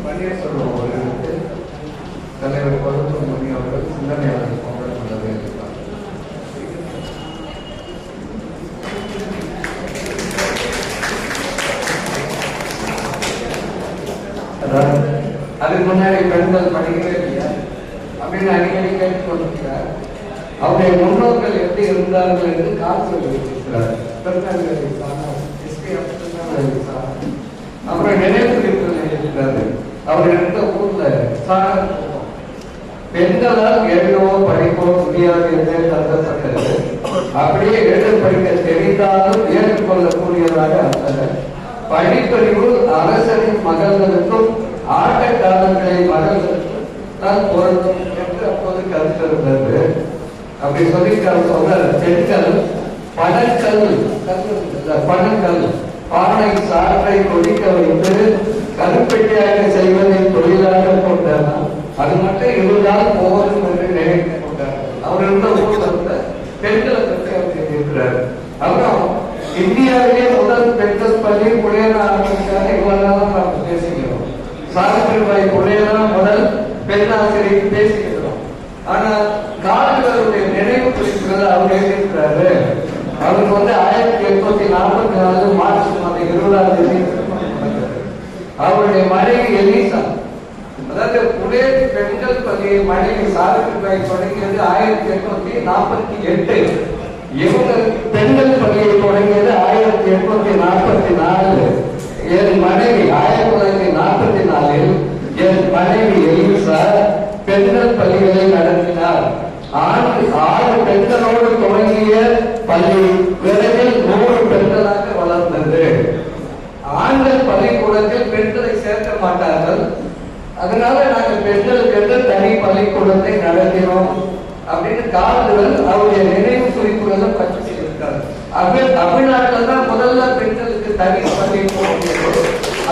பன்னீர்செல்வம் அவர்களுக்கு தலைவர் பழனிசாமி அவர்கள் சிந்தனையாளர் பொங்கல் கொண்டதை இருக்கிறார். அதுக்கு முன்னாடி பெண்கள் படிக்கவே இல்லையா அப்படின்னு அடிக்கடி கேட்டுக்கொண்டிருக்கிறார். அவருடைய முன்னோர்கள் எப்படி இருந்தார்கள் என்று காசு எழுதியிருக்கிறார். அப்புறம் நினைவு குறிப்புகள் எழுதியிருக்கிறாரு. அவர் இருந்த ஊர்ல பெண்களால் எழுதவோ படிக்கவோ முடியாது என்றே கருதப்பட்டது. அப்படியே எழுத படிக்க தெரிந்தாலும் ஏற்றுக்கொள்ளக்கூடியதாக அல்ல. படிப்பறிவு அரசனின் மகள்களுக்கும் ஆட்ட காலங்களை மகள்களுக்கும் தான் பொருந்தும் என்று அப்போது கருத்து இருந்தது. அப்படி சொல்லியிருக்காரு. சொல்ற பெண்கள் பணக்கல் பானை சாற்றை கொதிக்க வைத்து கருப்பெட்டியாக செய்வதை தொழிலாக கொண்டார். அது மட்டும் இருந்தால் போதும் என்று நினைத்துக் கொண்டார். அவர் இருந்த ஊர்ல இருந்த பெண்களை பற்றி அவர் சொல்லியிருக்கிறார். அப்புறம் இந்தியாவிலே முதல் பெண்கள் பள்ளி புலையனா ஆரம்பிச்சாங்க. இவ்வளவுதான் நாம் பேசிக்கிறோம். சாவித்திரிபாய் புலையனா முதல் பெண் ஆசிரியர் பேசிக்கிறோம். ஆனா காலங்களுடைய நினைவு குறிப்புகள் அவர் எழுதியிருக்கிறாரு. அவருக்கு 1844 மார்ச் மாதம் 20ஆம் தேதி அவருடைய மனைவி எலிசா, அதாவது புலே பெண்கள் பள்ளியை மனைவி சாவித்திரிபாய் தொடங்கியது 1848. இவங்க பெண்கள் பள்ளியை தொடங்கியது 1844. என் மனைவி 1944 என் மனைவி எலிசா பெண்கள் பள்ளிகளை நடத்தினார். 6 பெண்களோடு தொடங்கிய பள்ளி விரைவில் 100 பெண்களாக வளர்ந்தது. ஆண்கள் பள்ளிக்கூடத்தில் பெண்களை சேர்க்க மாட்டார்கள். அதனால நாங்கள் பெண்களுக்கு தனி பள்ளிக்கூடத்தை நடத்தினோம் அப்படின்னு காவலர்கள் அவருடைய நினைவு குறிப்புகளை பற்றி செய்திருக்காரு. தமிழ்நாட்டில் தான் முதல்ல பெண்களுக்கு தனி பள்ளிக்கூடம்.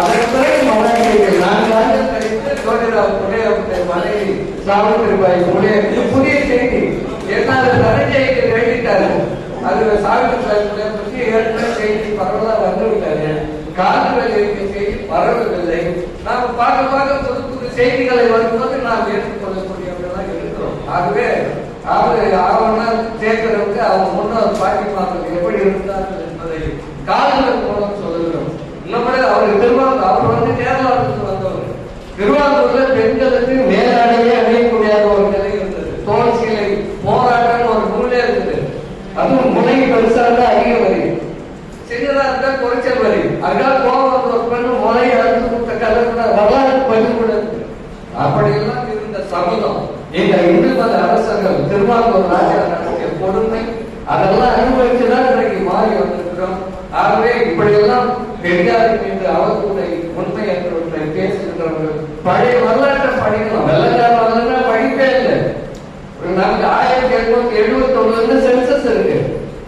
அதன் பிறகு மகாராஷ்டிரத்தில் 4 ஆண்டுகள் கழித்து ஜோதிராவ் புலே அவருடைய மனைவி சாவித்திரிபாய் புலே. புதிய செய்தி என்ன தனஞ்செய்தி எழுதிட்டாரு. அது சாவித்திரிபாய் புலே பற்றி ஏற்கனவே செய்தி பரவலா வந்துவிட்டாரு. காலங்கள் செய்தி பரவவில்லை. நாம் பார்க்க புது புது செய்திகளை வரும்போது நாம் ஏற்றுக்கொள்ளக்கூடியவர்களாக இருக்கிறோம். ஆகவே அவனா சேர்க்கிறவங்க அவங்க முன்னோர் பாட்டிமார்கள் எப்படி இருந்தார்கள் என்பதை காலங்கள் மூலம் சொல்லுகிறோம். இன்னொரு அவர் அவர் கேரளாவுக்கு வந்தவர். திருவாரூர்ல பெண்களுக்கு மேலாடையே அணியக்கூடியாத ஒரு நிலை இருந்தது. தோல் சீலை போராட்டம் ஒரு நூலே இருந்தது. அதுவும் முனை பெருசா இருந்தா அதிக வரி, சின்னதா இருந்தா குறைச்சல் வரி. அதனால கோபம் ஒரு பெண்ணு முனை அறுத்து கொடுத்த கதை கூட வரலாறு பதிவு கூட இருக்கு. அப்படியெல்லாம் இருந்த சமூகம் இந்த இந்து மத அரசர்கள் திருவாரூர் ராஜா நடத்திய கொடுமை அதெல்லாம் அனுபவிச்சுதான் இன்றைக்கு மாறி வந்திருக்கிறோம். ஆகவே இப்படியெல்லாம் பெரியார் மீது அவர்களுடைய உண்மையற்றவற்றை பேசுகின்றவர்கள் பழைய வரலாற்றை படிக்கணும். வெள்ளக்கார வரலாறு படிப்பே இல்லை. நமக்கு 1871 சென்சஸ் இருக்கு.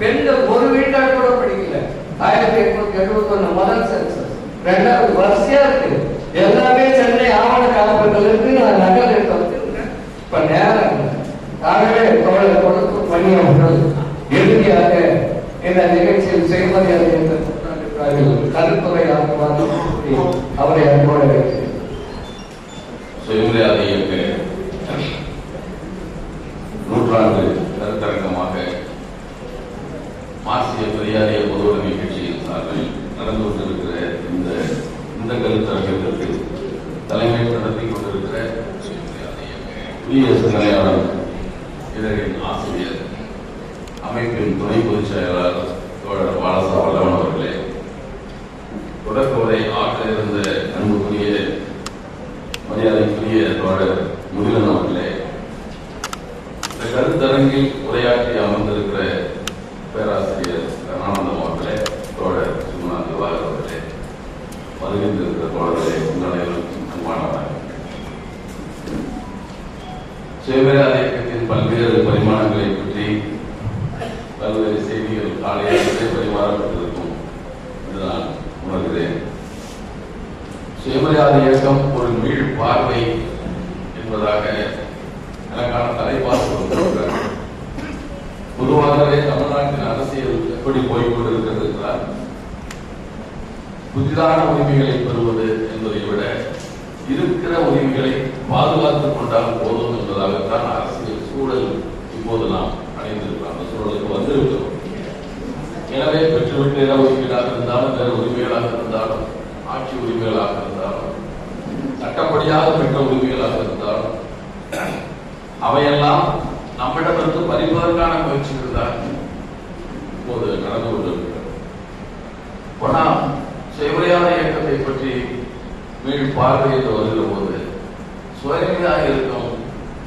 பெண்கள் ஒரு வீட்டால் கூட படிக்கல. 1871 முதல் சென்சஸ். 2வது வரிசையா இருக்கு. எல்லாமே சென்னை ஆவண காப்பகத்தில் இருக்கு. நான் நகல் எடுத்து வச்சிருக்கேன். இப்ப நேரம். ஆகவே தோழர் கொடுக்கும் பணி அவர்கள் இறுதியாக இந்த நிகழ்ச்சியில் செய்மதியாக கருத்துறை அவரை அன்போடு வைக்கிறேன். சுயமரியாதை இயக்க நூற்றாண்டு கருத்தரங்கமாக மார்க்சிய பெரியாரிய பொதுவுடைமை கட்சியின் சார்பில் நடந்து கொண்டிருக்கிற இந்த கருத்தரங்கத்திற்கு தலைமை நடத்தி கொண்டிருக்கிற புதிய சிந்தனையாளர் இதழின் ஆசிரியர் அமைப்பின் துணை பொதுச் செயலாளர் தோழர் பாலசா வல்லவன் அவர்களே, தொடக்க உரை ஆற்ற இருந்த அன்புக்குரிய மரியாதைக்குரிய தோழர் முகிலன் அவர்களே, இந்த கருத்தரங்கில் உரையாற்றி அமர்ந்திருக்கிற பேராசிரியர் கருணானந்தம் அவர்களே, தோழர் சுகுணாந்த் திவாகர் அவர்களே, வருகின்றிருக்கிற தோழர்களே, உங்கள் அனைவருக்கும் அன்பானவர்கள். சுயமரியாதை இயக்கத்தின் பல்வேறு பரிமாணங்களை பற்றி பல்வேறு செய்திகள் காலையிலே பரிமாறப்பட்டிருக்கும் என்று நான் உணர்கிறேன். சுயமரியாதை இயக்கம் ஒரு மீள் பார்வை என்பதாக எனக்கான தலைப்பாக பொதுவாகவே தமிழ்நாட்டின் அரசியல் எப்படி போய்கொண்டிருக்கிறது என்றால், புதிதான உரிமைகளை பெறுவது என்பதை விட இருக்கிற உரிமைகளை பாதுகாத்துக் கொண்டால் போதும் என்பதாகத்தான் அரசியல் சூழல் இப்போது நாம் அடைந்திருக்கிறோம். அந்த சூழலுக்கு வந்திருக்கிறோம். எனவே பெற்றுவிட்டு இட ஒதுக்கீடாக இருந்தாலும், வேறு உரிமைகளாக இருந்தாலும், ஆட்சி உரிமைகளாக இருந்தாலும், சட்டப்படியாக பெற்ற உரிமைகளாக இருந்தாலும், அவையெல்லாம் நம்மிடமிருந்து பறிப்பதற்கான முயற்சிகள் தான் இப்போது நடந்து கொண்டிருக்கிறது. நாம் சுயமரியாத இயக்கத்தை பற்றி மீள் பார்வையிட்டு வருகிற போது, சுயமரியாக இருக்கும்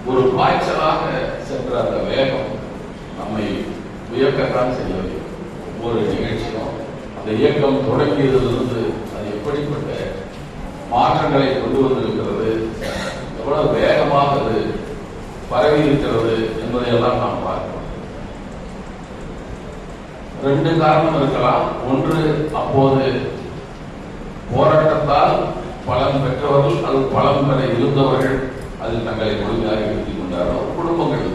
ஒரு பாய்ச்சலாக சென்ற அந்த வேகம் நம்மை வியக்கத்தான் செய்ய வேண்டும். ஒவ்வொரு நிகழ்ச்சியும் அந்த இயக்கம் தொடங்கியதிலிருந்து அது எப்படிப்பட்ட மாற்றங்களை கொண்டு வந்திருக்கிறது, எவ்வளவு வேகமாக அது பரவி இருக்கிறது என்பதையெல்லாம் நாம் பார்க்கிறோம். 2 காரணம் இருக்கலாம். ஒன்று, அப்போது போராட்டத்தால் பலன் பெற்றவர்கள், அது பலன் பெற இருந்தவர்கள் அதில் தங்களை முழுமையாக இருத்திக் கொண்டார்கள். குடும்பங்கள்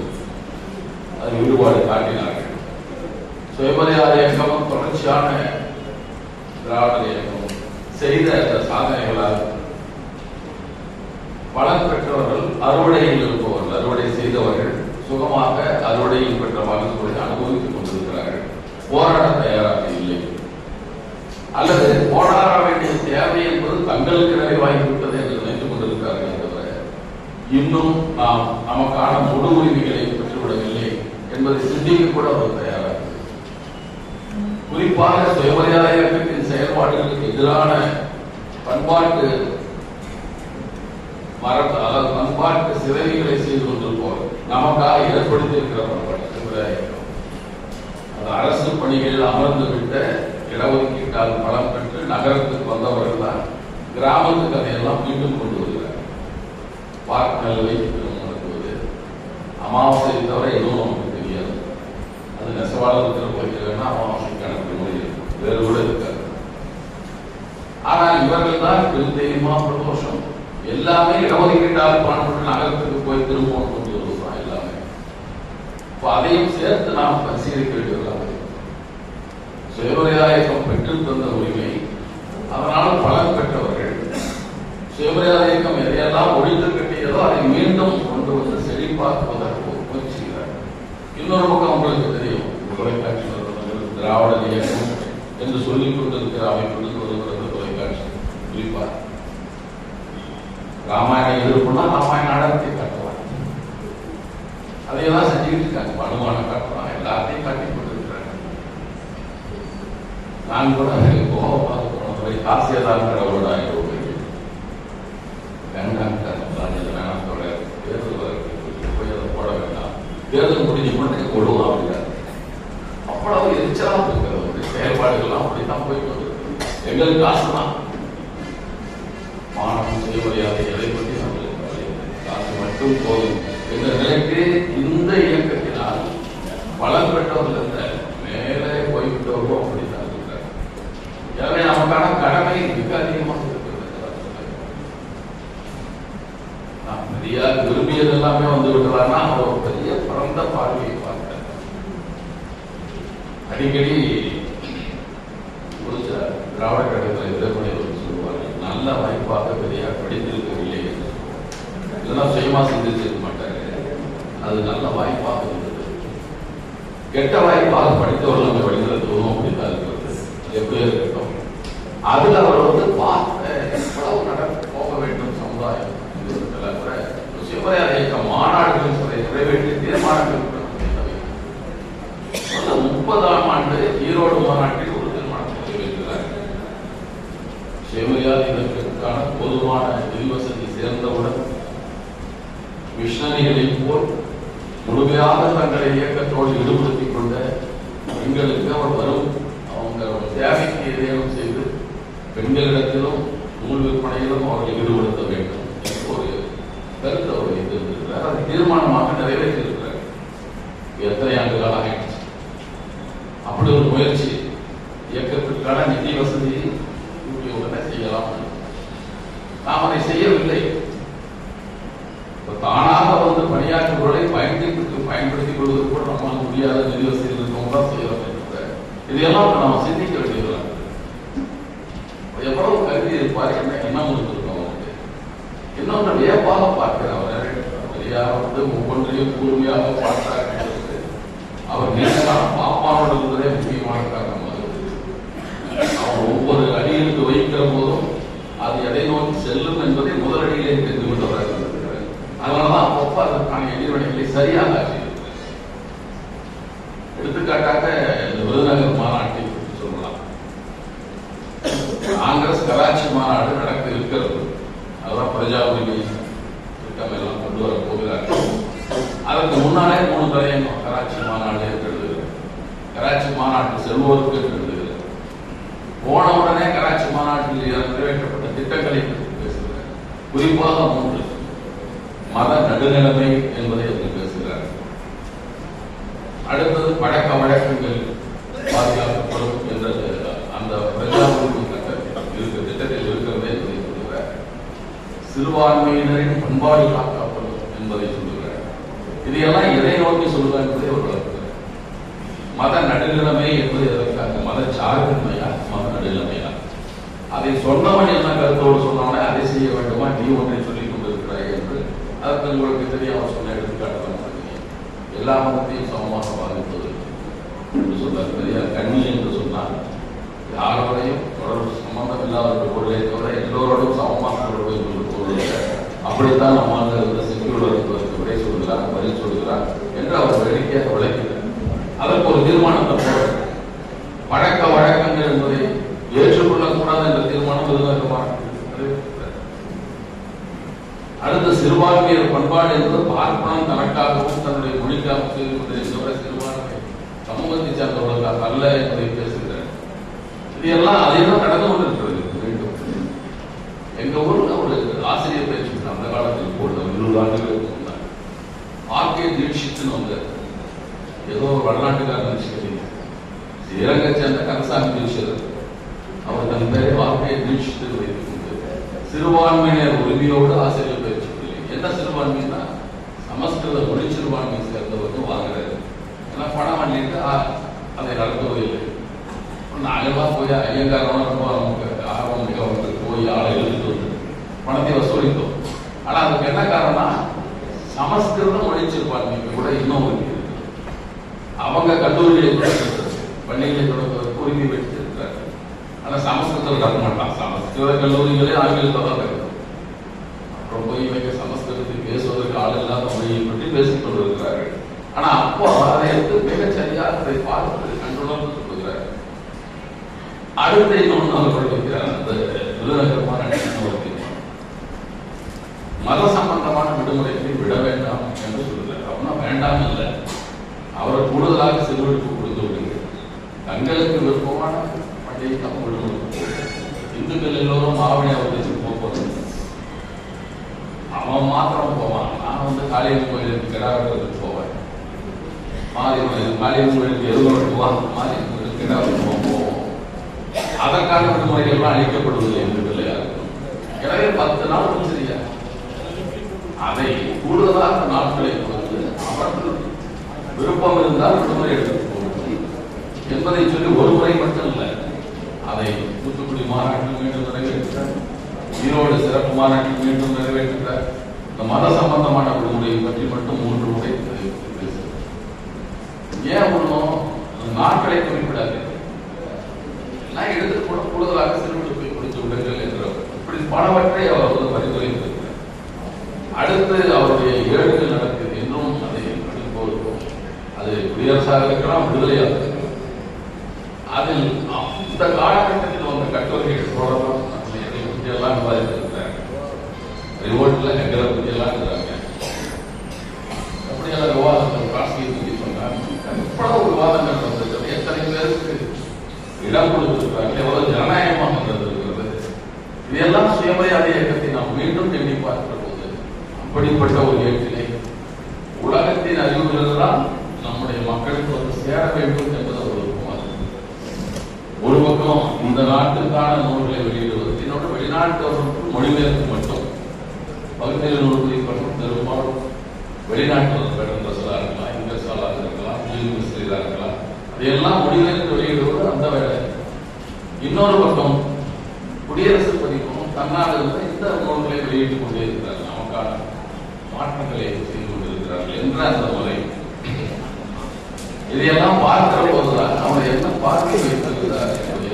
அதில் ஈடுபாடு காட்டினார்கள். சுயமரியாத இயக்கமும் தொடர்ச்சியான திராவிட இயக்கம் செய்த அந்த சாதனைகளால் பலன் பெற்றவர்கள், அறுவடையில் இருப்பவர்கள், அறுவடை செய்தவர்கள் சுகமாக அறுவடையில் பெற்ற மகசூலை அனுபவித்துக் கொண்டிருக்கிறார்கள். போராட தயாராக இல்லை, அல்லது போராட வேண்டிய தேவை என்பது தங்களுக்கு நிறைவாகிவிட்டது என்று நினைத்துக் கொண்டிருக்கிறார்கள். இன்னும் நாம் நமக்கான முழு உரிமைகளை பெற்றுவிடவில்லை என்பதை சிந்திக்க கூட அவர் தயாராக. குறிப்பாக சுயமரியாதை இயக்கத்தின் செயல்பாடுகளுக்கு எதிரான பண்பாட்டு அதாவது பண்பாட்டு சிதைவுகளை செய்து கொண்டிருப்போம். நமக்காக ஏற்படுத்தியிருக்கிற அது அரசு பணிகளில் அமர்ந்து விட்ட இடஒதுக்கீட்டால் பலம் பெற்று நகரத்துக்கு வந்தவர்கள் தான் கிராமத்துக்கு அதையெல்லாம் மீண்டும் கொண்டு வருகிறார். பார்க் நிலவை நடத்துவது, அமாவாசை தவிர எதுவும் நமக்கு தெரியாது. அது நெசவாளர்கள் போய்க்கிறதுனா அமாவாசை கணக்கு முறையில் வேறு கூட இருக்காது. ஆனால் இவர்கள் தான் பெருந்தெய்வமா பிரதோஷம் எல்லாமே இடஒதுக்கீட்டால் பலம் பெற்று நகரத்துக்கு போய் திரும்பவும் கொண்டு வருவோம் எல்லாமே. அதையும் சேர்த்து நாம் பரிசீலிக்க வேண்டியதாக. சுயமரியாதை இயக்கம் பெற்று தந்த உரிமை, அதனால் பலன் பெற்றவர்கள், சுயமரியாதை இயக்கம் எதையெல்லாம் ஒழித்து கட்டியதோ அதை மீண்டும் கொண்டு வந்து செழிப்பாக்குவதற்கு முயற்சிக்கிறார். இன்னொரு பக்கம் உங்களுக்கு தெரியும், தொலைக்காட்சி திராவிட இயக்கம் என்று சொல்லிக் கொண்டிருக்கிற அமைப்புகளுக்கு வருகிறது தொலைக்காட்சி. குறிப்பாக ராமாயணம் எதிர்ப்புனா ராமாயண நாடகத்தை காட்டுவாங்க, அதையெல்லாம் செஞ்சுக்கிட்டு இருக்காங்க. அனுமானம் காட்டுவாங்க, எல்லாத்தையும் காட்டி கொண்டிருக்கிறாங்க. நான் கூட கோபமாக போன காசியதாங்கிற ஒரு வேண்டாம் தேர்தல் போய் அதை போட வேண்டாம், தேர்தல் முடிஞ்சு மட்டும் கொள்ளுவோம் அப்படிங்கிறார். அவ்வளவு எரிச்சலாக இருக்கிறது. செயல்பாடுகள்லாம் அப்படித்தான் போயிட்டு வந்துருக்கு. எங்களுக்கு காசு தான், மாணவன் சுயமரியாதை எதை பற்றி நம்மளுக்கு காசு மட்டும் போதும் என்ற நிலைக்கு இந்த இயக்கத்தினால் பலன் பெற்றவர்கள் மேலே போய்விட்டவர்களும் அப்படித்தான் இருக்கிறார். எனவே நமக்கான கடமை மிக அதிகமாக இருக்கிறது. நாம் பெரியார் விரும்பியது எல்லாமே வந்து விட்டுறாருன்னா அவர் ஒரு பெரிய பரந்த பார்வையை பார்க்கிறார். அடிக்கடி திராவிட கழகத்தில் எதிர்ப்படையவர்கள் சொல்லுவார்கள், நல்ல வாய்ப்பாக பெரியார் படித்திருக்கவில்லை என்று. இதெல்லாம் சுயமா சிந்திச்சிருக்க மாட்டாங்க. அது நல்ல வாய்ப்பாக இருந்தது. கெட்ட வாய்ப்பாக படித்தவர்கள் நம்ம வழிநடத்துவதும் அப்படித்தான் இருக்கிறது. எப்படியே இருக்கட்டும், அதுல அவர் வந்து பார்த்த எவ்வளவு நடந்து போக வேண்டும் சமுதாயம். சுயமரியாதை இயக்க மாநாடுகள் நிறைவேற்றி தீர்மானங்கள் 30ஆம் ஆண்டு ஈரோடு மாநாட்டில் ஒரு தீர்மானத்தை நிறைவேற்றுகிறார். சுயமரியாதை இயக்கத்திற்கான பொதுவான நிதிவசதி சேர்ந்தவுடன் மிஷனரிகளைப் போல் முழுமையாக தங்களை இயக்கத்தோடு ஈடுபடுத்திக் கொண்ட பெண்களுக்கு அவர் வரும் அவங்க தேவைக்கு எதையும் செய்து பெண்களிடத்திலும் நூல் விற்பனையிலும் அவர்கள் ஈடுபடுத்த வேண்டும் என்று ஒரு கருத்து அவர் வைத்திருக்கிறார். அதை தீர்மானமாக நிறைவேற்றியிருக்கிறார். எத்தனை ஆண்டுகளாக ஆயிடுச்சு. அப்படி ஒரு முயற்சி இயக்கத்திற்கான நிதி வசதியை உடனே செய்யலாம். நாம் அதை செய்யவில்லை. தானாக வந்து பணியாற்றுபவர்களை பயன்படுத்திக் கொள்வது கூட நம்மால் முடியாத நிதி வசதிகள் இருக்கவங்க தான் செய்யலாம். இதையெல்லாம் நம்ம சிந்திக்க வேண்டியது. எவ்வளவு கருதி இருப்பார், என்ன எண்ணம் இருந்திருக்கும் அவருக்கு. இன்னொன்று வியப்பாக பார்க்கிறேன். அவர் ஒவ்வொன்றையும் கூர்மையாக பார்த்தார். அவர் நேரமான பாப்பானோட இருந்ததே முக்கியமான காரணம். அவர் ஒவ்வொரு அடியிற்கு வைக்கிற போதும் அது எதை நோக்கி செல்லும் என்பதை முதலடியிலே தெரிந்து கொண்டவராக இருக்கிறார். அதனாலதான் அப்பப்போ அதற்கான எதிர்வினைகளை சரியாக ஆற்றியிருக்கிறார். எடுத்துக்காட்டாக இந்த விருதுநகர் மாநாட்டை சொல்லலாம். காங்கிரஸ் கராச்சி மாநாடு நடக்க இருக்கிறது. அதுதான் பிரஜா உரிமை திட்டம் எல்லாம் கொண்டு வர போகிறார்கள். அதற்கு முன்னாலே 3 தலையும் கராச்சி மாநாடு என்று எழுதுகிறார். கராச்சி மாநாட்டு செல்வோருக்கு என்று எழுதுகிறார். போன உடனே கராச்சி மாநாட்டில் நிறைவேற்றப்பட்ட திட்டங்களை பேசுகிறார். குறிப்பாக 3 மத நடுநிலைமை என்பதை அவர் பேசுகிறார். அடுத்தது பழக்க வழக்கங்கள் பாதுகாக்கப்படும் என்ற அந்த பிரஜா உரிமை திட்டத்தில் இருக்கிறதே என்பதை சொல்லுகிறார். சிறுபான்மையினரின் பண்பாடு காக்கப்படும் என்பதை சொல்லுகிறார். இதையெல்லாம் எதை நோக்கி சொல்லுவார் என்பதை அவர் வளர்க்கிறார். மத நடுநிலைமை என்பது எதற்காக? மத சார்பின்மையா, மத நடுநிலைமையா? அதை சொன்னவன் என்ன கருத்தோடு சொன்னவனே அதை செய்ய வேண்டுமா, நீ ஒன்றை சொல்லிக் கொண்டிருக்கிறாய் என்று அதற்கு உங்களுக்கு தெரியாம சொன்ன எடுத்துக்காட்டு. எல்லா மதத்தையும் சமமாக பாதிப்பது என்று சொன்னார் பெரியார். கண்ணி என்று சொன்னார் யாரோடையும் தொடர்பு சம்பந்தம் இல்லாத பொருளை தவிர எல்லோரோடும் சமமாக தொடர்பு பொருள். அப்படித்தான் நம்ம இருந்த செக்யூலர் விடை சொல்கிறார், பதில் சொல்கிறார் என்று அவர் வேடிக்கையாக விளக்கிறார். அதற்கு ஒரு தீர்மானத்தை போட பழக்க வழக்கங்கள் என்பதை ஏற்றுக்கொள்ளக்கூடாது என்ற தீர்மானம் விருதுநகர். அடுத்த சிறுபான்மையர் பண்பாடு என்பது பார்ப்பனம் தனக்காகவும் தன்னுடைய மொழிக்காகவும் செய்து கொண்டிருக்கிற சிறுபான்மை சமூகத்தை சேர்ந்தவர்களுக்காக அல்ல என்பதை பேசுகிறார். இது எல்லாம் அதே தான் நடந்து கொண்டிருக்கிறது. எங்க ஊர்ல ஒரு ஆசிரியர் பேச்சு அந்த காலத்தில் போடுற 20 ஆண்டுகளுக்கு முன்னாடி ஆர்கே தீட்சித்னு வந்தார். ஏதோ ஒரு வடநாட்டுக்காரன் நினைச்சுக்கிறீங்க. ஸ்ரீரங்கை சேர்ந்த கந்தசாமி தீட்சிதர். அவர் தன் பேரை ஆர்கே தீட்சித்து வைத்துக் கொண்டு சிறுபான்மையினர் உரிமையோடு ஆசிரியர் பயிற்சி. என்ன சிறுபான்மைன்னா சமஸ்கிருத மொழி சிறுபான்மையை சேர்ந்தவர்கள் வாங்குறாரு. ஏன்னா பணம் வாங்கிட்டு அதை நடத்துவதில்லை. நாங்கள்லாம் போய் ஐயங்காரம் ரொம்ப நமக்கு ஆர்வம் மிக வந்து போய் ஆளை எழுதிட்டு வந்து பணத்தை வசூலித்தோம். ஆனா அதுக்கு என்ன காரணம்? சமஸ்கிருத மொழி சிறுபான்மைக்கு கூட இன்னும் இருக்கு. அவங்க கல்லூரிகளை பள்ளிகளை தொடர்பு உரிமை பெற்றிருக்கிறார்கள். ஆனா சமஸ்கிருதம் கற்க மாட்டான். சமஸ்கிருத கல்லூரிகளே ஆங்கிலத்தில் தான் கற்கும். அப்புறம் போய் இவங்க சமஸ்கிருதத்தை பேசுவதற்கு ஆள் இல்லாத மொழியை பற்றி பேசிக் கொண்டிருக்கிறார்கள். ஆனா அப்போ அதை எடுத்து மிகச்சரியாக அதை பார்த்து கண்டுணர்ந்து சொல்லுகிறார்கள். அடுத்த இன்னொன்று அவர் வைக்கிறார். அந்த விருதுநகரமான மத சம்பந்தமான விடுமுறைகளை விட வேண்டாம் என்று சொல்லுகிறார். அப்படின்னா வேண்டாம் இல்லை, அவரை கூடுதலாக செல்வெடுப்பு கொடுத்து விடுங்க. தங்களுக்கு விருப்பமான பண்டிகை நம்ம விடுமுறை. இந்துக்கள் எல்லோரும் ஆவணி அவர்களுக்கு போகிறது. அவன் மாத்திரம் போவான். நான் காளியம்மன் கோயிலுக்கு கிடாவதுக்கு போவேன். காளியம்மன் கோயிலுக்கு எதுவும் மாரியம்மன் கோயிலுக்கு கிடாவதுக்கு போவோம். அதற்கான விடுமுறைகள்லாம் அளிக்கப்படுவதில்லை என்று பிள்ளையார்கள். எனவே 10 நாள் சரியா அதை கூடுதலாக நாட்களை கொடுத்து அவர்கள் விருப்பம் இருந்தால் விடுமுறை எடுத்து போவது என்பதை சொல்லி ஒரு முறை மட்டும் இல்லை, அதை தூத்துக்குடி மாநாட்டில் மீண்டும் நிறைவேற்றார். ஈரோடு சிறப்பு மாநாட்டில் மீண்டும் நிறைவேற்றார். இந்த மத சம்பந்தமான விடுமுறையை பற்றி மட்டும் 3 முறை பேசுகிறார். ஏன் ஒன்றும் நாட்களை குறிப்பிடாது, எல்லாம் எடுத்து கூட கூடுதலாக சிறுவிடுப்பை கொடுத்து விடுங்கள் என்றவர் இப்படி பலவற்றை அவர் பரிந்துரைத்திருக்கிறார். அடுத்து அவருடைய ஏடுகள் நடக்குது. இன்னும் அதை படிப்போருக்கும் அது குடியரசாக இருக்கலாம், விடுதலையாக இருக்கலாம். அதில் இந்த காலகட்டத்தில் வந்த கட்டுரைகள் தொடர்பாக எதை பற்றியெல்லாம் விவாதித்திருக்கிறாங்க. ரிவோர்ட்ல எங்களை பற்றியெல்லாம் இருக்கிறாங்க. அப்படியெல்லாம் விவாதங்கள் காசியை பற்றி சொன்னாங்க. எவ்வளவு விவாதங்கள் வந்திருக்கிறது, எத்தனை பேருக்கு இடம் கொடுத்திருக்கிறாங்க, எவ்வளவு ஜனநாயகமாக இருந்திருக்கிறது. இதையெல்லாம் சுயமரியாதை இயக்கத்தை நாம் மீண்டும் எண்ணி பார்க்கிற போது அப்படிப்பட்ட ஒரு இயக்கத்தினை உலகத்தின் அறிவுகள் நம்முடைய மக்களுக்கு வந்து சேர வேண்டும் என்பது ஒரு விருப்பமாக. ஒரு பக்கம் இந்த நாட்டுக்கான நூல்களை வெளியிடுவது, இன்னொரு வெளிநாட்டவர்களுக்கு மொழிபெயர்ப்பு மட்டும் பகுதியில் நூல்களை மட்டும் பெரும்பாலும் வெளிநாட்டு இருக்கலாம், இங்கிலீஷாளாக இருக்கலாம், இருக்கலாம். இதையெல்லாம் முடிவெடுத்து வெளியிடுவது அந்த வேலை. இன்னொரு பக்கம் குடியரசு பதிப்பும் தன்னாடு இந்த நூல்களை வெளியிட்டுக் கொண்டே இருக்கிறார்கள், நமக்கான மாற்றங்களை செய்து கொண்டிருக்கிறார்கள் என்ற அந்த முறை. இதையெல்லாம் பார்க்கிற போதுதான் அவர் என்ன பார்க்க வைத்திருக்கிறார் என்பதை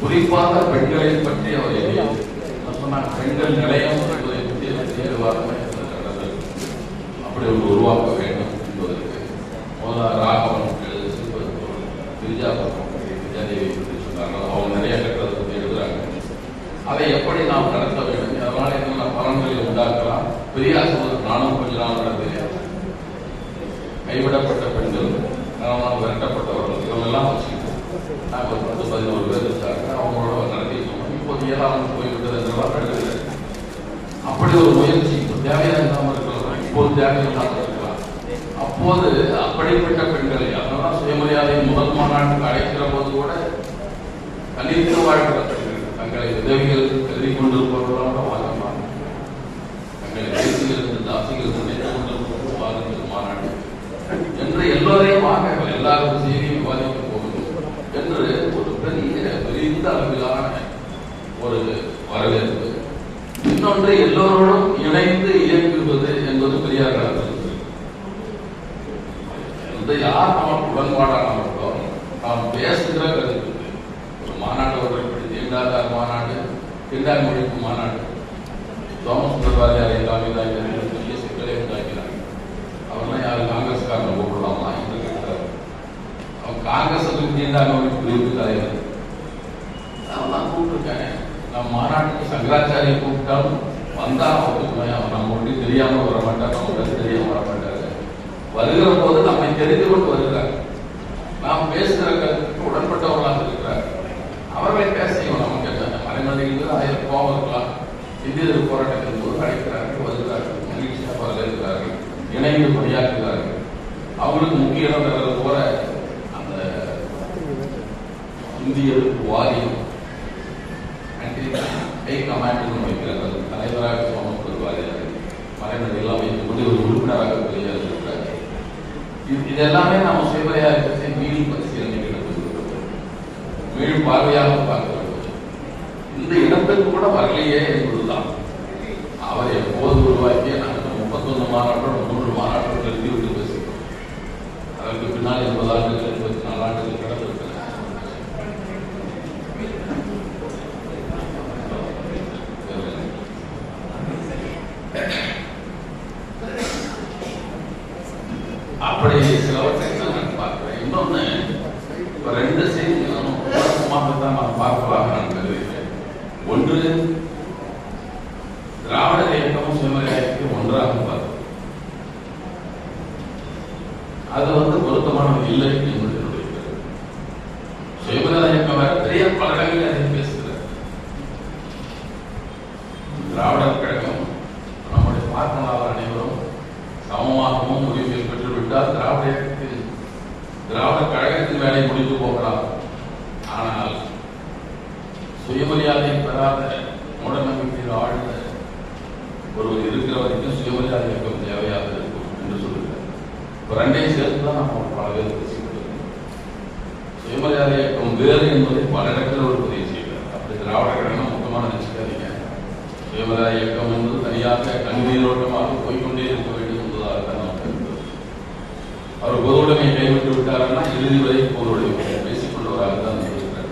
குறிப்பாக பெண்களை பற்றி அவர் பெண்கள் நிலையம் என்பதை பற்றி விவாதமே அப்படி ஒரு உருவாக்க வேண்டும் என்பதற்கு முதல்ல ராகவன் சொன்னார்கள். அவங்க நிறைய கட்டுறதை பற்றி எழுதுறாங்க. அதை எப்படி நாம் நடத்த வேண்டும், அதனால என்னென்ன பலன்களை உண்டாக்கலாம். பெரியார் சொல்வது நானும் கொஞ்ச நாள் நடந்தேன். கைவிடப்பட்ட பெண்கள், விரட்டப்பட்டவர்கள், இவங்கெல்லாம் வச்சுக்கிட்டு நாங்கள் 10-11 பேர் இருக்காங்க, அவங்களோட நடத்திட்டோம். இப்போது 7ஆவது போய்விட்டது என்றெல்லாம் எழுதுகிறேன். அப்படி ஒரு முயற்சி தேவையாக இல்லாமல் இருக்கலாம், இப்போது தேவையில்லாமல் இருக்கலாம். அப்போது அப்படிப்பட்ட பெண்களை, அதெல்லாம் சுயமரியாதை முதல் மாநாட்டுக்கு அழைக்கிற போது கூட கணித்து வாழ்கிற பெண்கள், தங்களை உதவிகள் எழுதி கொண்டிருப்பவர்களோட வாங்கலாம், தங்களை தேசியிலிருந்து தாசிகள் நினைத்துக் கொண்டிருப்பவர்கள் வாருங்கள் மாநாடு என்று எல்லோரையும் வாங்க, எல்லாரும் செய்தியும் விவாதிக்க போகுது என்று ஒரு பெரிய அளவிலான ஒரு வரவேற்பு. இன்னொன்று, எல்லோரோடும் இணைந்து இயக்குவது என்பது பெரியார் காலத்தில் யார் நமக்கு உடன்பாடானவர்களோ நாம் பேசுகிற கருத்து. ஒரு மாநாடு ஒன்றைப்படி தீண்டாதார் மாநாடு, தீண்டாமை ஒழிப்பு மாநாடு, சோமசுந்தரராஜாரை காவிதாக்கிறார், பெரிய சிக்கலை உண்டாக்கிறார். அவர்லாம் யாரும் காங்கிரஸ்காரனை கூப்பிடலாமா என்று கேட்கிறார். அவன் காங்கிரஸ் தீண்டாமை ஒழிப்பு பிரிவு தலைவர். அவெல்லாம் கூப்பிட்டுருக்காங்க. நம் மாநாட்டுக்கு சங்கராச்சாரியை கூப்பிட்டாலும் வந்தா அவன் நம்ம ஒட்டி தெரியாமல் வர மாட்டார், நமக்கு தெரியாமல் வர மாட்டார். வருகிற போது நம்மை தெரிந்து கொண்டு வருகிறார். நாம் பேசுகிற கருத்துக்கு உடன்பட்டவர்களாக இருக்கிறார். அவர்களை பேச செய்வோம். நமக்கு என்ன மறைமதிகள் 1000 கோபம் இருக்கலாம். இந்திய போராட்டத்தின் போது அழைக்கிறார்கள், வருகிறார்கள், மகிழ்ச்சியாக வரவேற்கிறார்கள், இணைந்து பணியாற்றுகிறார்கள். அவங்களுக்கு முக்கிய இடம் தர்றது போல அந்த இந்திய வாரியம் கமாண்ட் வைக்கிறார்கள். தலைவராக சோமசுந்தரராஜார் மறைமதியெல்லாம் வைத்துக் கொண்டு ஒரு உறுப்பினராக பெரியார் இருக்கிறார். இதெல்லாமே நாம் சுயமரியாதை மீள் பரிசீலனை மீள் பார்வையாக பார்க்க வேண்டும். இந்த இடத்துக்கு கூட வரலையே என்பதுதான். அவர் எப்போது உருவாக்கிய நாங்கள் 31 மாநாட்டோடு 3 மாநாட்டோடு எழுதிவிட்டு பேசுகிறோம். அதற்கு பின்னால் 80 ஆண்டுகள் 24 ஆண்டுகள் கடந்திருக்கிறது. அப்படி சிலவற்றை நான் பார்க்கிறேன். இன்னொன்னு, இப்போ 2 செய்திகளும் தான் நான் பார்ப்பதாக நான் கருதுகிறேன். ஒன்று, திராவிட இயக்கமும் சுயமரியாதைக்கு ஒன்றாக பார்க்கும். அது பொருத்தமானது இல்லை என்பது என்னுடைய கருத்து. சுயமரியாதை இயக்கம் வேற, பெரிய பல இடங்களில் அதை பேசுகிறார். திராவிடர் கழகம் நம்முடைய பார்ப்பனாளர் அனைவரும் சமமாகவும் உரிமையில் பெற்றுவிட்டால் திராவிட கழகத்தின் வேலை முடித்து போகலாம். ஆனால் சுயமரியாதை பெறாத மூட நம்பிக்கையில் ஆழ்ந்த ஒருவர் இருக்கிற வரைக்கும் சுயமரியாதை இயக்கம் தேவையாக இருக்கும் என்று சொல்லுகிறார். இப்போ 2ஐயும் சேர்த்து தான் நம்ம பல பேர் பேசிக்கிறோம். சுயமரியாதை இயக்கம் வேறு என்பதை பல இடங்களில் ஒரு பதிவு செய்கிறார். அப்படி திராவிட கழகம் முக்கியமான நினைச்சுக்காதீங்க. சுயமரியாதை இயக்கம் என்பது தனியாக கண்ணீரோட்டமாக போய்கொண்டே இருக்க வேண்டும் என்பதாக தான் நாம் கருதுகிறோம். அவர் பொதுவுடைமையை கைவிட்டு விட்டாருன்னா இறுதி வரை பொதுவுடைமை பேசிக்கொண்டவராக தான் இருக்கிறார்.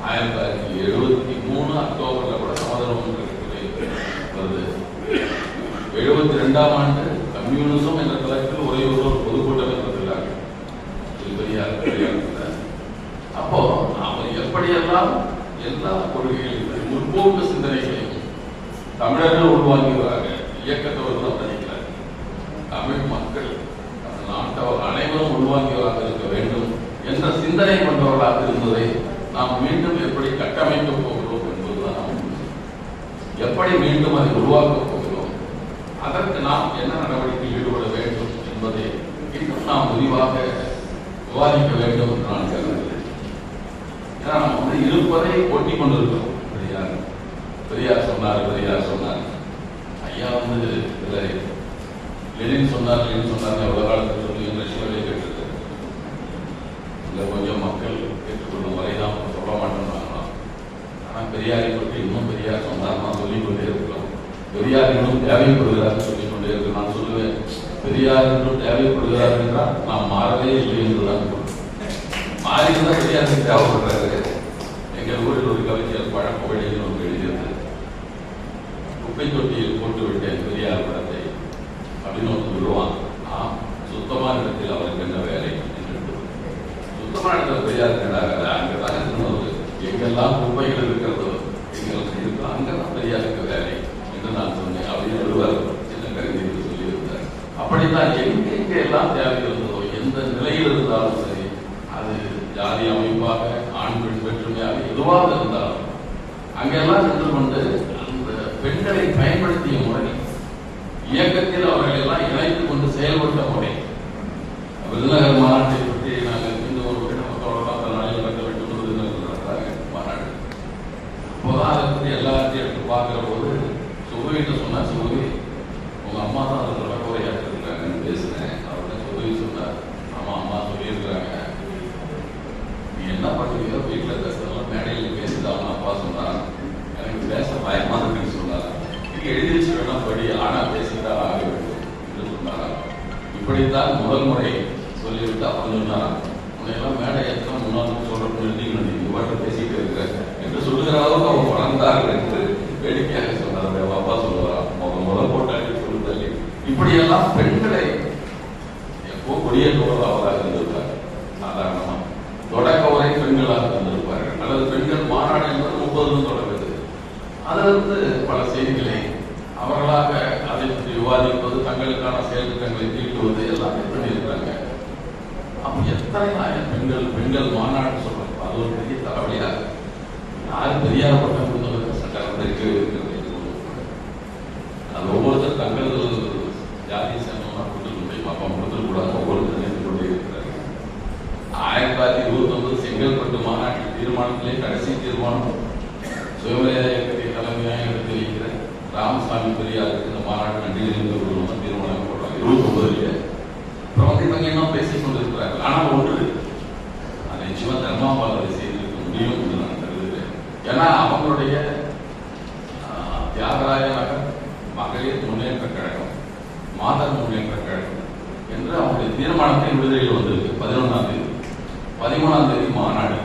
1973 அக்டோபரில் கூட சமாதானம் வருது. 72ஆம் ஆண்டு கம்யூனிசம் என்ற தலைப்பில் ஒரே ஒரு பொதுக்கூட்டம் நடத்துகிறார். அப்போ அவர் எப்படியெல்லாம் எல்லா கொள்கைகளையும் முற்போக்கு சிந்தனைகளையும் தமிழர்கள் உருவாக்குகிறாங்க. இயக்கத்தவர்கள் நினைக்கிறார். தமிழ் மக்கள் நாட்டவர் அனைவரும் உருவாக்கியவராக இருக்க வேண்டும் என்ற சிந்தனை கொண்டவர்களாக இருந்ததை நாம் மீண்டும் எப்படி கட்டமைக்கப் போகிறோம் என்பதுதான். எப்படி மீண்டும் அதை உருவாக்கப் போகிறோம், அதற்கு நாம் என்ன நடவடிக்கையில் ஈடுபட வேண்டும் என்பதை இன்னும் நாம் விரிவாக விவாதிக்க வேண்டும் என்று நான் கருதுகிறேன். ஏன்னா நம்ம இருப்பதை ஒட்டி கொண்டிருக்கிறோம். பெரியார் சொன்னார் ஐயா லெனின் சொன்னார் எவ்வளவு காலத்துக்கு சொல்லி ரஷ்யாவிலே கேட்டிருக்காரு. பெரியாரை பற்றி இன்னும் பெரியார் சொன்னார், நான் சொல்லிக் கொண்டே இருக்கிறோம். பெரியார் இன்னும் தேவைப்படுகிறார் சொல்லிக் கொண்டே இருக்கிறோம். நான் சொல்லுவேன், பெரியார் இன்னும் தேவைப்படுகிறார் என்றால் நாம் மாறவே இல்லை என்றுதான் மாறிதான் பெரியாருக்கு தேவைப்படுறாரு. எங்கள் ஊரில் ஒரு கவிஞர் பழக்கவழியில் ஒரு எழுதியது, குப்பை தொட்டியில் போட்டு விட்டேன் பெரியார் படத்தை அப்படின்னு ஒன்று விடுவான். சுத்தமான இடத்தில் அவருக்கு என்ன வேலை என்று. சுத்தமான இடத்துல பெரியாருக்கு என்ன வேலை? அங்கதான் இருந்தது, எங்கெல்லாம் குப்பைகள் இருக்கிறதோ எங்களுக்கு இருக்கு, அங்கதான் பெரியாருக்கு வேலை என்று நான் சொன்னேன் அப்படின்னு ஒருவர் சின்ன கவிதை சொல்லியிருந்தார். அப்படித்தான் எங்க எல்லாம் தேவை இருந்ததோ, எந்த நிலையில் இருந்தாலும் சரி, அது ஜாதி அமைப்பாக ஆண் பெண் வேற்றுமையாக எதுவாக இருந்தாலும் அங்கெல்லாம் சென்று கொண்டு அந்த பெண்களை பயன்படுத்திய முறை, இயக்கத்தில் அவர்கள் எல்லாம் இணைத்துக் கொண்டு செயல்பட்ட முறை. விருதுநகர் மாநாட்டை பற்றி நாங்கள் இந்த ஒரு மக்களோட அந்த நாளில் நடக்க வேண்டும் விருதுநகர் நடத்துறாங்க மாநாடு. அப்போதான் அதை பற்றி எல்லாத்தையும் எடுத்து பார்க்கிற போது சுகுவிட்ட சொன்னா, சுகுவி உங்க அம்மா தான் அதை தொடக்க உரையாற்றிருக்காங்கன்னு பேசுனேன். அவர்கிட்ட சுகுவி சொன்னார், ஆமா அம்மா சொல்லியிருக்கிறாங்க, நீ என்ன பண்ணுவீங்க வீட்டில் பேசுறதெல்லாம் மேடையில் பேசிதான் அப்பா சொன்னார், எனக்கு பேச பயமா இருக்குன்னு சொன்னார். நீங்க எழுதி வச்சுக்கணும்னா படி, ஆனா பேசிதான் ஆக வேண்டும் என்று சொன்னாரா. இப்படித்தான் முதல் முறை சொல்லிவிட்டு அப்புறம் சொன்னாரா, உன்னையெல்லாம் மேடை எத்தனை முன்னாள் சொல்றப்ப எழுதிக்கணும், நீங்க பாட்டு பேசிட்டு இருக்கிற என்று சொல்லுகிற அளவுக்கு அவங்க வளர்ந்தார்கள் என்று வேடிக்கையாக சொன்னார். அப்பா சொல்லுவாரா, முதல் போட்டாங்க சொல்லுதல். இப்படியெல்லாம் பெண்களை எப்போ கொடியேற்றுவது அவராக இருந்திருப்பார். சாதாரணமா தொடக்க உரை பெண்களாக இருந்திருப்பார்கள், அல்லது பெண்கள் மாநாடு என்பது 30 தொடங்குது. அதிலிருந்து பல செய்திகளை அவர்களாக அதை பற்றி விவாதிப்பது, தங்களுக்கான செயல் திட்டங்களை தீட்டுவது எல்லாமே பண்ணியிருக்கிறாங்க. அப்ப எத்தனை ஆயிரம் பெண்கள் மாநாடு சொல்றாங்க, அது ஒரு பெரிய தலைவலியாக. யாரும் பெரியார் பட்டம் கொடுத்தவர்கள் சட்டத்தை இருக்கிறது. அது ஒவ்வொருத்தர் தங்கள் ஜாதி சமமாக கொடுத்துக்க முடியும், அப்பா கொடுத்துக்க கூடாது, ஒவ்வொருத்தர் நினைத்து கொண்டே இருக்கிறார். 1929 செங்கல்பட்டு மாநாட்டில் தீர்மானத்திலே கடைசி தீர்மானம் சுயமரியாதை இயக்கத்தை தலைமையாக எடுத்து வைக்கிற ராமசாமி பெரியாருக்கு இந்த மாநாடு நன்றி தெரிவித்து தீர்மானம் போடுறாங்க 29. அப்புறம் இவங்க என்ன பேசிக் கொண்டிருக்கிறார்கள். ஆனால் ஒன்று, அதை நிச்சயமா தர்மாபாலரை செய்திருக்க முடியும் என்று நான் கருதுகிறேன். ஏன்னா அவங்களுடைய தியாகராய நகர் மகளிர் முன்னேற்ற கழகம், மாதர் முன்னேற்ற கழகம் என்று அவங்களுடைய தீர்மானத்தை விடுதலையில் வந்திருக்கு. 11ஆம் தேதி 13ஆம் தேதி மாநாடு.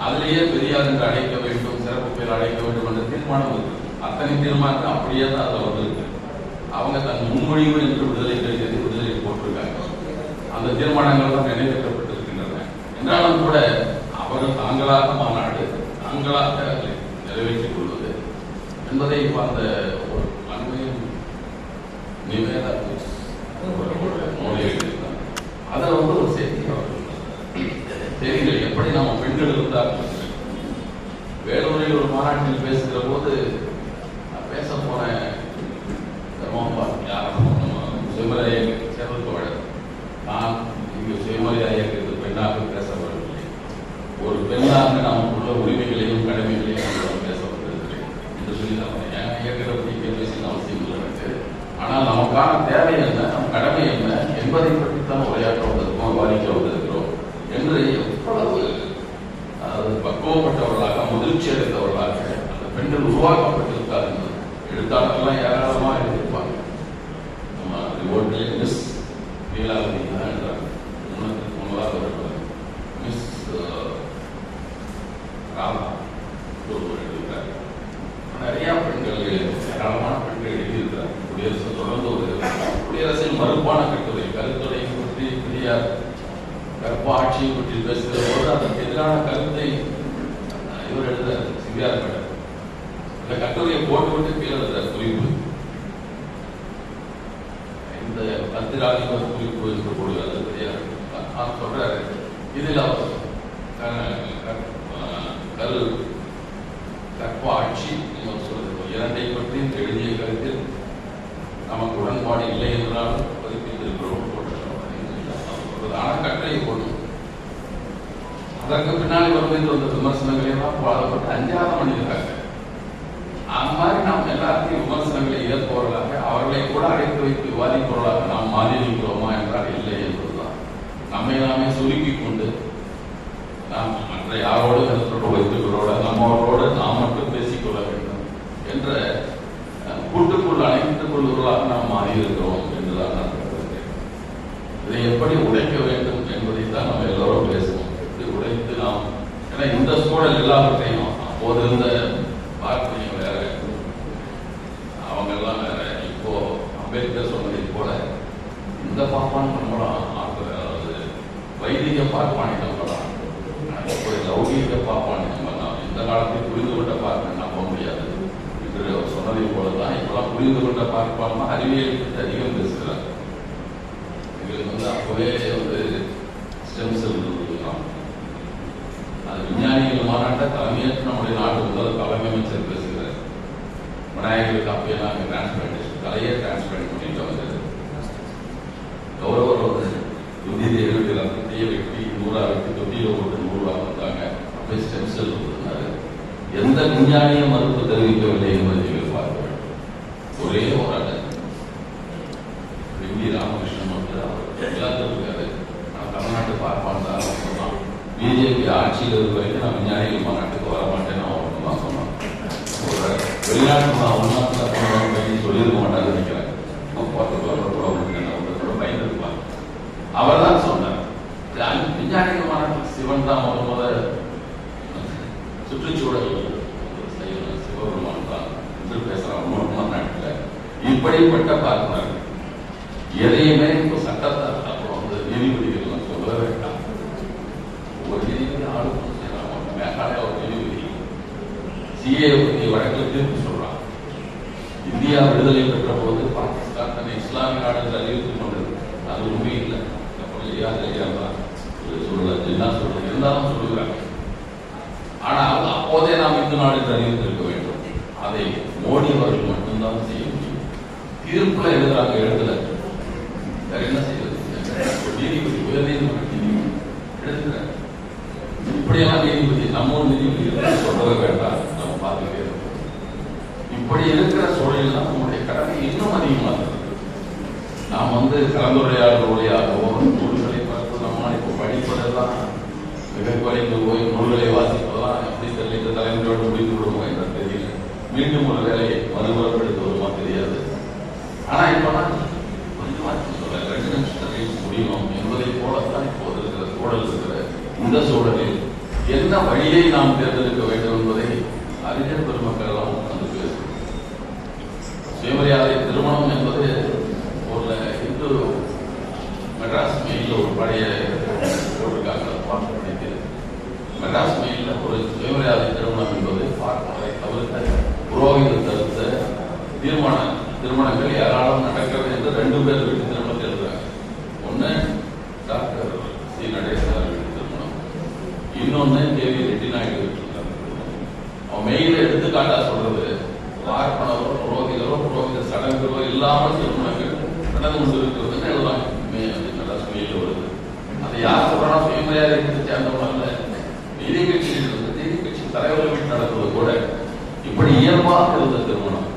அதிலேயே பெரியார் என்று அழைக்க வேண்டும், சிறப்பு பேர் அழைக்க வேண்டும் என்ற தீர்மானம் இருக்கு. அத்தனை தீர்மானத்தை அப்படியே தான் அதில் வந்திருக்கு. அவங்க தன் முன்மொழிவு என்று விடுதலை போட்டிருக்காங்க. அந்த தீர்மானங்கள் தான் நிறைவேற்றப்பட்டிருக்கின்றன. என்றாலும் கூட அவர்கள் தாங்களாக மாநாடு, தாங்களாக நிறைவேற்றிக் கொள்வது என்பதை அந்த ஒரு அண்மையும் நிவேத நூலை எழுதியிருந்தாங்க. அதில் ஒரு செய்தி செய்திகள் எப்படி நம்ம பெண்கள் இருந்தார்கள். வேலூரில் ஒரு மாநாட்டில் பேசுகிற போது நான் பேச போனேன். சுயமரியாதை சேர்ந்தவர்கள், நான் இங்கு சுயமரியாதை இயக்கத்தில் பெண்ணாக பேச வரவில்லை, ஒரு பெண்ணாக நமக்குள்ள உரிமைகளையும் கடமைகளையும் பேச வந்திருக்கிறேன் என்று சொல்லி நான் இயக்கத்தை பற்றி பேசின அவசியம் இல்லை எனக்கு. ஆனால் நமக்கான தேவை என்ன, நம் கடமை என்ன என்பதை பற்றி தான் உரையாற்ற வந்திருக்கோம், விவாதிக்க வந்திருக்கிறோம் என்று எவ்வளவு பக்குவப்பட்டவர்களாக, முதிர்ச்சி அடைந்தவர்களாக அந்த பெண்கள் உருவாக்கப்பட்டிருக்கார்கள். எழுத்தாளர்கள்லாம் ஏராளமாக எழுதியிருப்பாங்க. நம்ம ரிவோர்ட்லேயே மிஸ் நீலாவதி தான் எழுதுறாங்க, முன்னதாக மிஸ் ராதா எழுதியிருக்காங்க. நிறைய பெண்கள் ஏராளமான பெண்கள் எழுதியிருக்கிறார். குடியரசு தொடர்ந்து ஒரு குடியரசின் மறுப்பான கட்டுரை, கருத்துரை பற்றி பெரியார் கற்பாட்சியை பற்றி பேசுகிற போது அதற்கு எதிரான கருத்தை இவர் எழுதுறார், சிவிஆர் மேடம். இந்த கட்டுரையை போட்டுவிட்டு கீழே எழுதுறார் குறிப்பு, இந்த கத்திராதிப குறிப்பு என்று போடுகிறார் பெரியார். நான் சொல்றாரு, இதில் அவர் கற்பாட்சி சொல்றது இரண்டை பற்றி எழுதிய கருத்தில் நமக்கு உடன்பாடு இல்லை என்றாலும் பதிப்பித்திருக்கிறோம் கட்டளை போடும். அதற்கு பின்னாடி வருவது வந்த விமர்சனங்களை எல்லாம் பாடப்பட்டு அஞ்சாத மனிதராக, அந்த மாதிரி நாம் எல்லாத்தையும் விமர்சனங்களை ஏற்பவர்களாக, அவர்களை கூட அழைத்து வைத்து விவாதிப்பவர்களாக நாம் மாறியிருக்கிறோமா என்றால் இல்லை என்பதுதான். நம்மை நாமே சுருக்கி கொண்டு நாம் மற்ற யாரோடு கருத்தோடு வைத்துக்கிறோட நம்மளோடு நாம் மட்டும் என்ற கூட்டுக்குள் அணைத்துக் கொள்வர்களாக நாம் மாறியிருக்கிறோம் என்றுதான் நான் கருதுகிறேன். இதை எப்படி உடைக்க வேண்டும் என்பதைத்தான் நம்ம எல்லோரும் பேசுவோம். இது உடைத்து நாம், ஏன்னா இந்த சூழல் எல்லாவற்றையும் அப்போது இருந்த பார்ப்பனையும் வேற, அவங்க எல்லாம் வேற. இப்போ அம்பேத்கர் சொன்னதை போல இந்த பார்ப்பான் நம்பலாம், அதாவது வைதிக பார்ப்பானை நம்பலாம், இப்போ லௌகீக பார்ப்பானை நம்பலாம். இந்த காலத்தில் புரிந்து கொண்ட பார்ப்பனை நம்ப முடியாது என்று அவர் சொன்னதை போலதான் இப்பெல்லாம் புரிந்து கொண்ட பார்ப்பான் அறிவியல் பற்றி அதிகம் பேசுகிறார். எங்களுக்கு அப்பவே ஸ்டெம் செல் இருக்கலாம். அது விஞ்ஞானிகள் மாநாட்டை தலைமையேற்று நம்முடைய நாட்டு முதல் தலைமை அமைச்சர் பேசுகிறார். விநாயகருக்கு அப்பயே நாங்கள் டிரான்ஸ்பிளான்டேஷன் தலையே டிரான்ஸ்பிளான்ட் பண்ணிட்டு வந்தது. கௌரவர் இந்திய தேவையில் ரத்தத்தையே வெட்டி 100 வெட்டி தொட்டியில் போட்டு 100 வந்தாங்க. அப்பயே ஸ்டெம் செல் இருந்தாரு. எந்த விஞ்ஞானிய மறுப்பு தெரிவிக்கவில்லை என்பதை நீங்கள் பார்க்க வேண்டும். ஒரே ஒரு ஆள் வி ராமகிருஷ்ணன் மட்டும் எல்லாத்திலும் இருக்காரு. நான் தமிழ்நாட்டு பார்ப்பான் தான் சொன்னான். பிஜேபி ஆட்சியில் இருக்க வரைக்கும் நான் விஞ்ஞானிகள் மாநாட்டுக்கு வர மாட்டேன்னு அவன் தான் சொன்னான். ஒரு வெளிநாட்டு உள்நாட்டில் சொல்லியிருக்க மாட்டான்னு நினைக்கிறேன். பயந்துருப்பாங்க. அவர் தான் சொன்னார். விஞ்ஞானிகள் மாநாட்டுக்கு சிவன் தான் முதல் சுற்றுச்சூழல் சிவபெருமான் தான் என்று பேசுறாங்க நாட்டில். இப்படிப்பட்ட பார்க்கிறார்கள். எதையுமே இப்போ சட்டத்தை அப்புறம் நீதிபதிகள் சொல்ல வேண்டாம். ஒரு நீதிபதி ஆளுநர் செய்யறாங்க. மேகாலயா ஒரு நீதிபதி சிஏ பற்றி வழக்கில் தீர்ப்பு சொல்றான். இந்தியா விடுதலை பெற்ற போது பாகிஸ்தான் தன்னை இஸ்லாமிய நாடுகள் அறிவித்துக் கொண்டது. அது உண்மை இல்லை. சொல்றது இருந்தாலும் சொல்லுகிறாங்க. ஆனால் அப்போதே நாம் இந்து நாடுகள் அறிவித்திருக்க வேண்டும். அதை மோடி அவர்கள் மட்டும்தான் செய்ய முடியும். தீர்ப்புல எழுதுறாங்க, எழுதல. வேற என்ன செய்வது? நீதிபதி உயர்நீதிமன்ற நீதிபதி எழுதுகிறார். இப்படியெல்லாம் நீதிபதி நம்ம நீதிபதி சொல்ல வேண்டாம். நம்ம பார்த்துக்கிட்டே இருக்கோம். இப்படி இருக்கிற சூழலில் நம்முடைய கடமை இன்னும் அதிகமாக இருக்கு. நாம் கலந்துரையாடல் வழியாகவோ நூல்களை பார்த்து நம்ம இப்போ படிப்பதெல்லாம் மிக குறைந்து போய் நூல்களை வாசிப்பதெல்லாம் எப்படி தெரியல. தலைமுறையோடு முடிந்து விடுவோம் என்ற தெரியல. மீண்டும் ஒரு வேலையை மறுபுறப்படுத்த வருமா தெரியாது. ஆனா இப்ப கொஞ்சம் சொல்ல 2 நிமிஷத்தில் முடியும் என்பதை போலத்தான் இப்போது இருக்கிற சூழல் இருக்கிற இந்த சூழலில் என்ன வழியை நாம் தேர்ந்தெடுக்க வேண்டும் என்பதை அறிஞர் பெருமக்கள் எல்லாம் பேசும். சுயமரியாதை திருமணம் என்பது ஒரு இந்து மெட்ராஸ் மெயிலில் ஒரு பழைய போட்டிருக்காங்க. பார்த்து படிக்கிறது. மெட்ராஸ் மெயிலில் ஒரு சுயமரியாதை திருமணம் என்பது பார்ப்பதை தவிர்த்த புரோகிதர் தவிர்த்த திருமணங்கள் யாராலும் நடக்கிறது என்று 2 பேர் வீட்டு திருமணத்தை எழுதுறாங்க. ஒன்று டாக்டர் சி நடேசன் வீட்டு திருமணம், இன்னொன்னு தேவி ரெட்டி நாயுடு வீட்டு திருமணம். அவன் மெயில எடுத்துக்காட்டா சொல்றது பார்ப்பனவோ புரோகித சடங்குகளோ இல்லாமல் திருமணங்கள் நடந்து கொண்டு இருக்கிறதுன்னு எழுதுறாங்க. மெட்ராஸ் மெயில வருது. அதை யார் சொல்றாங்க? சுயமரியாதை சேர்ந்தவங்க நீதி கட்சியில் இருந்து நீதி கட்சி தலைவர்கள் நடத்துவது கூட இப்படி இயல்பாக இருந்த திருமணம்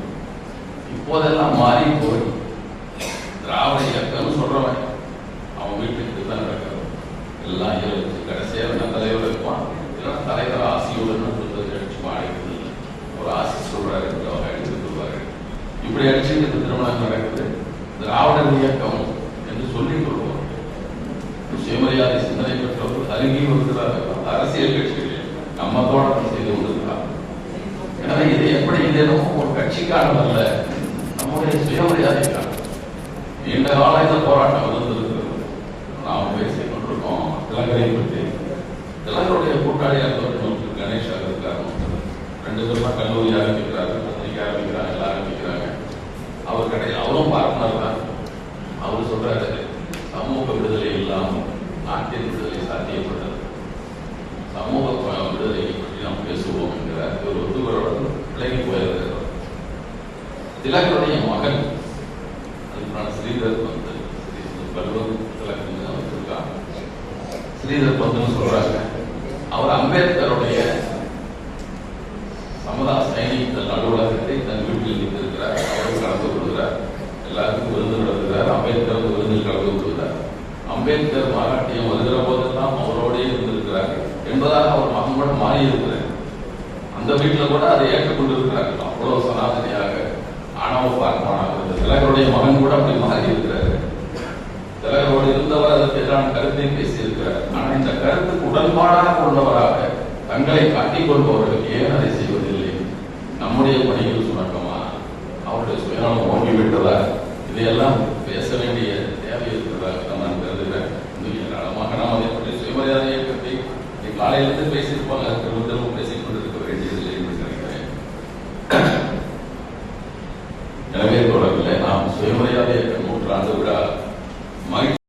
இப்போதெல்லாம் மாறி போய் திராவிட இயக்கம் சொல்றவன் அவன் வீட்டுக்கு தான் நடக்கிறது. எல்லாம் கடைசியாக என்ன தலைவர் இருப்பான், தலைவர் ஆசியுடன் அடிச்சு மாறிக்கிறது இல்லை. ஒரு ஆசி சொல்றாரு, அவங்க அடிச்சு சொல்றாரு. இப்படி அடிச்சு இந்த திருமணம் நடக்குது. திராவிட இயக்கம் என்று சொல்லிக் கொள்வோம். சுயமரியாதை சிந்தனை பெற்றவர்கள் அருகே வருகிறார்கள். அரசியல் கட்சிகள் நம்ம தோழர்கள் செய்து கொண்டிருக்கிறார். எனவே இது எப்படி இதேனும் ஒரு கட்சிக்கானதல்ல, நம்முடைய சுயமரியாதைக்கான நீண்ட கால இந்த போராட்டம் இருந்திருக்கிறது. நாம் பேசிக் கொண்டிருக்கோம் திலகரை பற்றி. திலகருடைய கூட்டாளியாக இருந்தவர்கள் கணேஷாக இருக்காரு. 2 பேரும் கல்லூரி ஆரம்பிக்கிறாரு, பத்திரிகை ஆரம்பிக்கிறாங்க, எல்லாம் ஆரம்பிக்கிறாங்க. அவர் கடையில் அவரும் பார்ட்னர் தான். அவர் சொல்றாரு, சமூக விடுதலை இல்லாமல் நாட்டின் விடுதலை சாத்தியப்பட்டது. சமூக விடுதலை பற்றி நாம் பேசுவோம் என்கிறார். ஒரு ஒத்துவரோடு விலகி போயிருக்கிறார். திலகருடைய மகன் ஸ்ரீதர் பந்து, பல்வன் திலகன்னு வச்சிருக்காங்க. ஸ்ரீதர் பந்துன்னு சொல்றாங்க. அவர் அம்பேத்கருடைய சமதா சைனிக அலுவலகத்தை தன் வீட்டில் வைத்திருக்கிறார். அவரும் கலந்து கொள்கிறார். எல்லாருக்கும் விருந்து நடத்துகிறார். அம்பேத்கர் விருந்தில் கலந்து கொள்கிறார். அம்பேத்கர் மாநாட்டியம் வருகிற போதெல்லாம் அவரோடே இருந்திருக்கிறார் என்பதாக அவர் மகன் மாறி இருக்கிறார். அந்த வீட்டில் கூட அதை ஏற்றுக்கொண்டிருக்கிறார்கள். அவ்வளவு சனாதனியாக ஆணவ பார்ப்பானாக இருந்த திலகருடைய மகன் கூட அப்படி மாறி இருக்கிறாரு. திலகரோடு இருந்தவர் அதற்கு எதிரான கருத்தை பேசியிருக்கிறார். ஆனால் இந்த கருத்துக்கு உடன்பாடாக உள்ளவராக தங்களை காட்டிக் கொள்பவர்கள் ஏன் அதை செய்வதில்லை? நம்முடைய பணியில் சுணக்கமா, அவருடைய சுயநலம் ஓங்கிவிட்டதா? இதையெல்லாம் பேச வேண்டிய தேவை இருக்கிறதாக நான் கருதுகிறேன். ஏராளமாக நாம் அதை பற்றி சுயமரியாதை இயக்கத்தை காலையிலிருந்து பேசியிருப்பாங்க.